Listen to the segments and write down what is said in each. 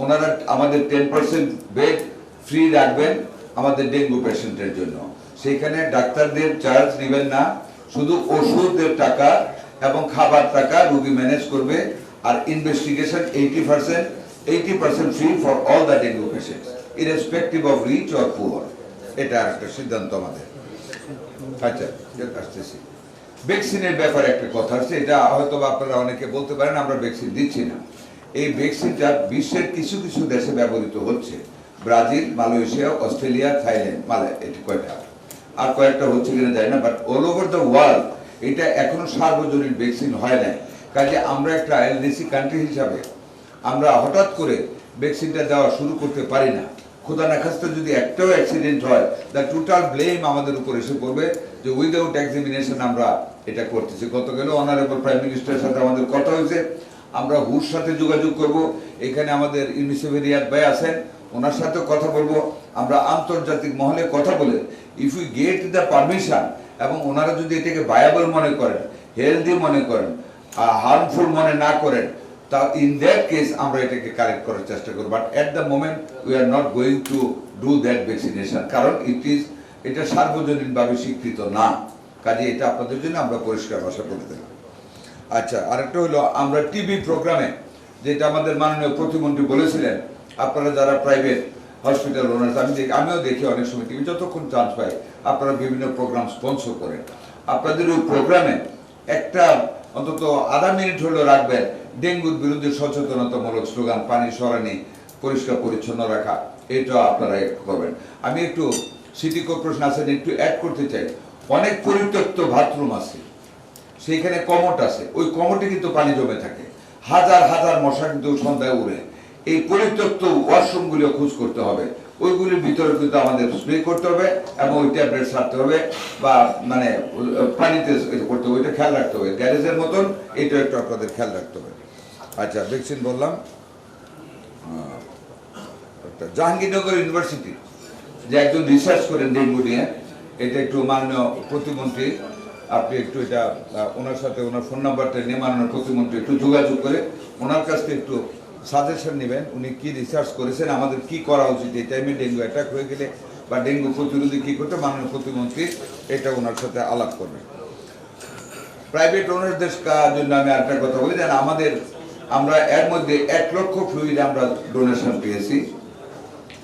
ওনারা আমাদের 10% bed free রাখবেন আমাদের ডেঙ্গু পেশেন্টের জন্য। সেখানে ডাক্তারদের চার্জ নেবেন না, শুধু ওষুধের টাকা এবং খাবার টাকা রোগী ম্যানেজ করবে। আর investigation 80% free for all the dengue patients irrespective of rich or poor. এটা একটা সিদ্ধান্ত আমাদের। আচ্ছা, আসতেছি ভ্যাকসিনের ব্যাপারে একটা কথা আছে, এটা হয়তো আপনারা অনেকে বলতে পারেন আমরা ভ্যাকসিন দিচ্ছি না। এই ভ্যাকসিনটা বিশ্বের কিছু কিছু দেশে ব্যবহৃত হচ্ছে, Brazil, Malaysia, Australia, Thailand, Malay, এটি কয়টা আর কয়েকটা হচ্ছে কিনা জানি না, but all over the world এটা এখনো সার্বজনীন ভ্যাকসিন হয় নাই। কাজে আমরা একটা এলডিসি কান্ট্রি হিসাবে আমরা হঠাৎ করে ভ্যাকসিনটা দেওয়া শুরু করতে পারি না। খোদা না খাস্তে যদি একটাও অ্যাক্সিডেন্ট হয়, দ্য টোটাল ব্লেম আমাদের উপর এসে পড়বে যে উইদাউট এক্সামিনেশন আমরা এটা করতেছি। গতকাল অনারেবল প্রাইম মিনিস্টারের সাথে আমাদের কথা হয়েছে, আমরা হুর সাথে যোগাযোগ করব। এখানে আমাদের ইউনিসেফের রিয়াদ ভাই আছেন, ওনার সাথে কথা বলবো। আমরা আন্তর্জাতিক মহলে কথা বলে if you get the permission এবং ওনারা যদি এটাকে ভায়াবল মনে করেন, হেলদি মনে করেন, হার্মফুল মনে না করেন, তা ইন দ্যাট কেস আমরা এটাকে কারেক্ট করার চেষ্টা করব। But at the moment we are not going to do that vaccination, কারণ এটা সার্বজনীনভাবে স্বীকৃত না। কাজে এটা আপনাদের জন্য আমরা পরিষ্কার ভাষা বলে দিলাম। আচ্ছা, আরেকটা হলো আমরা টিভি প্রোগ্রামে, যেটা আমাদের মাননীয় প্রতিমন্ত্রী বলেছিলেন, আপনারা যারা প্রাইভেট হসপিটাল ওনার, আমিও দেখি অনেক সময় টিভি যতক্ষণ চান্স পাই আপনারা বিভিন্ন প্রোগ্রাম স্পন্সর করেন। আপনাদের ওই প্রোগ্রামে একটা অন্তত আধা মিনিট হলেও রাখবেন ডেঙ্গুর বিরুদ্ধে সচেতনতামূলক স্লোগান, পানি সরানি, পরিষ্কার পরিচ্ছন্ন রাখা, এটা আপনারা করবেন। আমি একটু সিটি কর্পোরেশন আছেন, একটু অ্যাড করতে চাই। অনেক পরিত্যক্ত বাথরুম আছে, সেইখানে কমোট আছে, ওই কমোটে কিন্তু পানি জমে থাকে, হাজার হাজার মশা কিন্তু সন্ধ্যায় উড়ে। এই পরিত্যক্ত ওয়াশরুমগুলিও খোঁজ করতে হবে, ওইগুলির ভিতরে কিন্তু আমাদের স্প্রে করতে হবে এবং ওই ট্যাবলেট ছাড়তে হবে বা মানে পানিতে করতে হবে, ওইটা খেয়াল রাখতে হবে। গ্যারেজের মতন এটা একটু আপনাদের খেয়াল রাখতে হবে। আচ্ছা, ভ্যাকসিন বললাম। জাহাঙ্গীরনগর ইউনিভার্সিটি যে একজন রিসার্চ করেন ডেঙ্গু নিয়ে, এটা একটু মাননীয় প্রতিমন্ত্রী, আপনি একটু এটা ওনার সাথে ওনার ফোন নাম্বারটা নিয়ে মাননীয় প্রতিমন্ত্রী একটু যোগাযোগ করে ওনার কাছ থেকে একটু সাজেশন নেবেন, উনি কি রিসার্চ করেছেন, আমাদের কি করা উচিত এই টাইমে ডেঙ্গু অ্যাটাক হয়ে গেলে, বা ডেঙ্গু প্রতিরোধী কি করতে, মাননীয় প্রতিমন্ত্রী এটা ওনার সাথে আলাপ করবেন। প্রাইভেট ওনারদের জন্য আমি একটা কথা বলি, যেন আমরা এর মধ্যে 1 লক্ষ ফ্লুইড আমরা ডোনেশন পেয়েছি।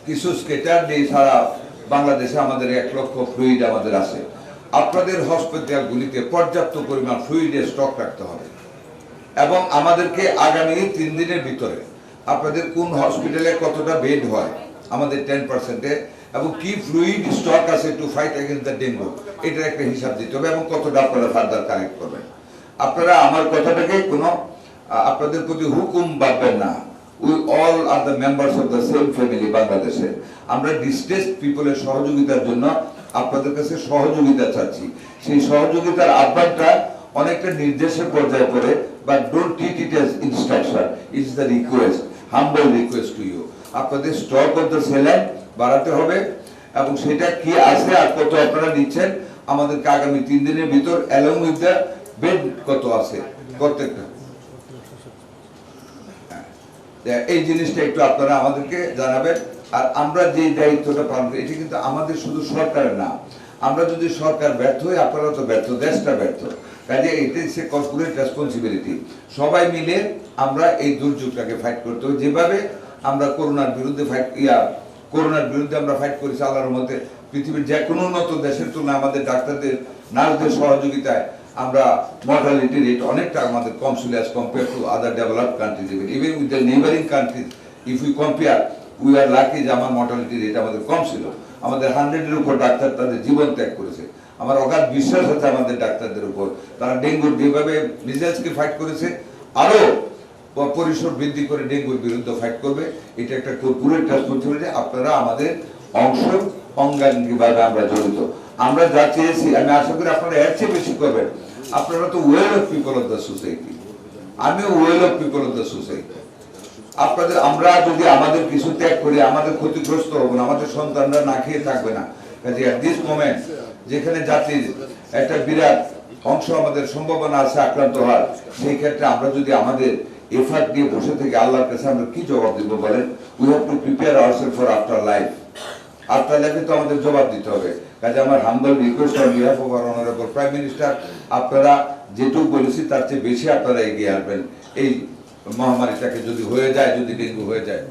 কিছু স্কেটার দিয়ে সারা বাংলাদেশে আমাদের 1 লক্ষ ফ্লুইড আমাদের আছে। আপনাদের হসপিটালগুলিতে পর্যাপ্ত পরিমাণ ফ্লুইডের স্টক রাখতে হবে এবং আমাদেরকে আগামী 3 দিনের ভিতরে আপনাদের কোন হসপিটালে কতটা বেড হয় আমাদের 10%-এ এবং কি ফ্লুইড স্টক আছে to fight against the dengue, এটার একটা হিসাব দিতে হবে এবং কতটা আপনারা ফার্দার কালেক্ট করবেন। আপনারা আমার কথাটাকে কোনো আপনাদের প্রতি হুকুম বাঁধবেন না। We all are the members of the same family বাংলাদেশে। আমরা ডিস্ট্রেসড পিপলের সহযোগিতার জন্য আপনাদের কাছে সহযোগিতা চাচ্ছি। সেই সহযোগিতার আহ্বানটা অনেকটা নির্দেশের পর্যায়ে পড়ে, but don't treat it as instruction, it is the request, humble request to you. আপনাদের স্টক অফ দ্য সেলাইন বাড়াতে হবে এবং সেটা কি আছে আর কত আপনারা নিচ্ছেন আমাদেরকে আগামী 3 দিনের ভিতর অ্যালং উইথ দ্য বেড কত আছে প্রত্যেকটা, এই জিনিসটা একটু আপনারা আমাদেরকে জানাবেন। আর আমরা যে দায়িত্বটা পালন করি, এটা কিন্তু আমাদের শুধু সরকারের না। আমরা যদি সরকার ব্যর্থ হই, আপনারা তো ব্যর্থ, দেশটা ব্যর্থ। কাজে এটা হচ্ছে কর্পোরেট রেসপন্সিবিলিটি। সবাই মিলে আমরা এই দুর্যোগটাকে ফাইট করতে হবে। যেভাবে আমরা করোনার বিরুদ্ধে আমরা ফাইট করেছি, আল্লাহর মধ্যে পৃথিবীর যে কোনো উন্নত দেশের তুলনায় আমাদের ডাক্তারদের, নার্সদের সহযোগিতায় আমরা মর্টালিটি রেট অনেকটা আমাদের কম ছিল as compare to other developed countries. Even with the neighbouring countries if we compare, we are lucky যে আমার মর্টালিটি রেট আমাদের কম ছিল। আমাদের 100-এর উপর ডাক্তার তাদের জীবন ত্যাগ করেছে। আমার অগাধ বিশ্বাস আছে আমাদের ডাক্তারদের উপর। তারা ডেঙ্গুর যেভাবে মিজেলসকে ফাইট করেছে, আরো পরিসর বৃদ্ধি করে ডেঙ্গুর বিরুদ্ধে ফাইট করবে। এটা একটা কর্পোরেট রেসপন্সিবিলিটি। আপনারা আমাদের অঙ্গাঙ্গিভাবে আমরা জড়িত। আমরা যা চেয়েছি, আমি আশা করি আপনারা এর চেয়ে বেশি করবেন। আপনারা তো well off people of the society, আমিও well off people of the society. আপনাদের আমরা যদি আমাদের কিছু ত্যাগ করি, আমাদের ক্ষতিগ্রস্ত হবো না, আমাদের সন্তানরা না খেয়ে থাকবে না। কাজে এট দিস মোমেন্ট যেখানে জাতির একটা বিরাট অংশ আমাদের সম্ভাবনা আছে আক্রান্ত হওয়ার, সেই ক্ষেত্রে আমরা যদি আমাদের এফার্ট দিয়ে বসে থেকে আল্লাহর কাছে আমরা কি জবাব দিব বলেন? We have to prepare ourself for after life. After লাইফে তো আমাদের জবাব দিতে হবে। কাজে আমার humble request on behalf of our honourable prime minister, আপনারা যেটুকু বলেছি তার চেয়ে বেশি আপনারা এগিয়ে আসবেন। এই মহামারীটাকে যদি হয়ে যায়, যদি ডেঙ্গু হয়ে যায়,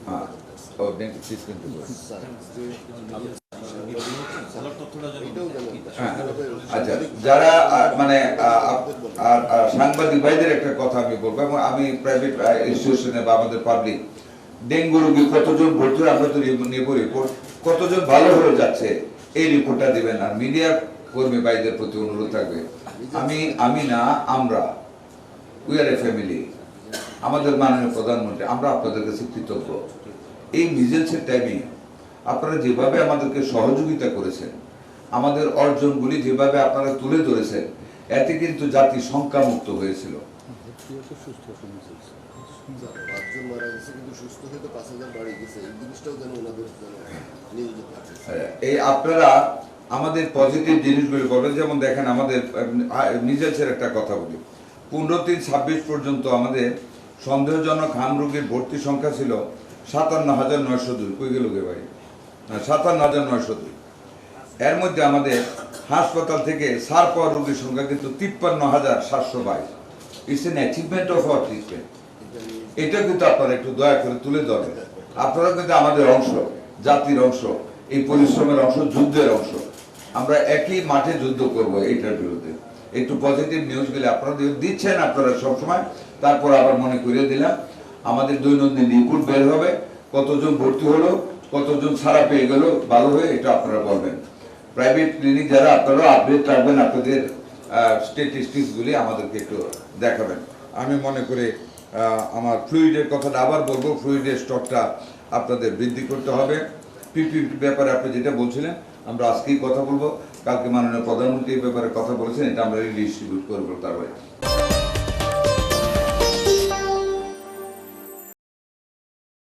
হ্যাঁ ও ডেঙ্গু কিন্তু আচ্ছা, যারা মানে সাংবাদিক ভাইদের একটা কথা আমি বলবো, এবং আমি প্রাইভেট ইনস্টিটিউশনে বা আমাদের পাবলিক, ডেঙ্গু রোগী কতজন ভর্তি, আমরা তো নেব রিপোর্ট, কতজন ভালো হয়ে যাচ্ছে এই রিপোর্টটা দিবেন। আর মিডিয়া কর্মী ভাইদের প্রতি অনুরোধ থাকবে, আমি না, আমরা, উই আর এ ফ্যামিলি, আমাদের মাননীয় প্রধানমন্ত্রী, আমরা আপনাদের কাছে কৃতজ্ঞ। এই মিজেন্সের টাইমে আপনারা যেভাবে আমাদেরকে সহযোগিতা করেছেন, আমাদের অর্জনগুলি যেভাবে আপনারা তুলে ধরেছেন, এতে কিন্তু জাতি শঙ্কামুক্ত হয়েছিল। এই আপনারা আমাদের পজিটিভ জিনিসগুলি বলবেন। যেমন দেখেন, আমাদের মিজেন্সের একটা কথা বলি, 15/3/26 পর্যন্ত আমাদের সন্দেহজনক হাম রোগীর ভর্তি সংখ্যা ছিল 57,902। কই গেল গে ভাই? 57,902। এর মধ্যে আমাদের হাসপাতাল থেকে সার পাওয়া রোগীর সংখ্যা কিন্তু 53,722। It's an achievement of our treatment. এটা কিন্তু আপনারা একটু দয়া করে তুলে ধরবেন। আপনারা কিন্তু আমাদের অংশ, জাতির অংশ, এই পরিশ্রমের অংশ, যুদ্ধের অংশ। আমরা একই মাঠে যুদ্ধ করব এইটার বিরুদ্ধে। একটু পজিটিভ নিউজগুলি আপনারা দিচ্ছেন আপনারা সবসময়। তারপর আবার মনে করিয়ে দিলাম, আমাদের দৈনন্দিন রিপোর্ট বের হবে, কতজন ভর্তি হলো, কতজন ছাড়া পেয়ে গেল ভালো হয়ে, এটা আপনারা বলবেন। প্রাইভেট ক্লিনিক যারা, আপনারা আপডেট রাখবেন, আপনাদের স্ট্যাটিস্টিক্সগুলি আমাদেরকে একটু দেখাবেন। আমি মনে করি আমার ফ্লুইডের কথাটা আবার বলবো, ফ্লুইডের স্টকটা আপনাদের বৃদ্ধি করতে হবে। পিপি ব্যাপারে আপনি যেটা বলছিলেন, আমরা আজকেই কথা বলবো, কালকে মাননীয় প্রধানমন্ত্রী এই ব্যাপারে কথা বলেছেন, এটা আমরা ডিস্ট্রিবিউট করবো তারপরে।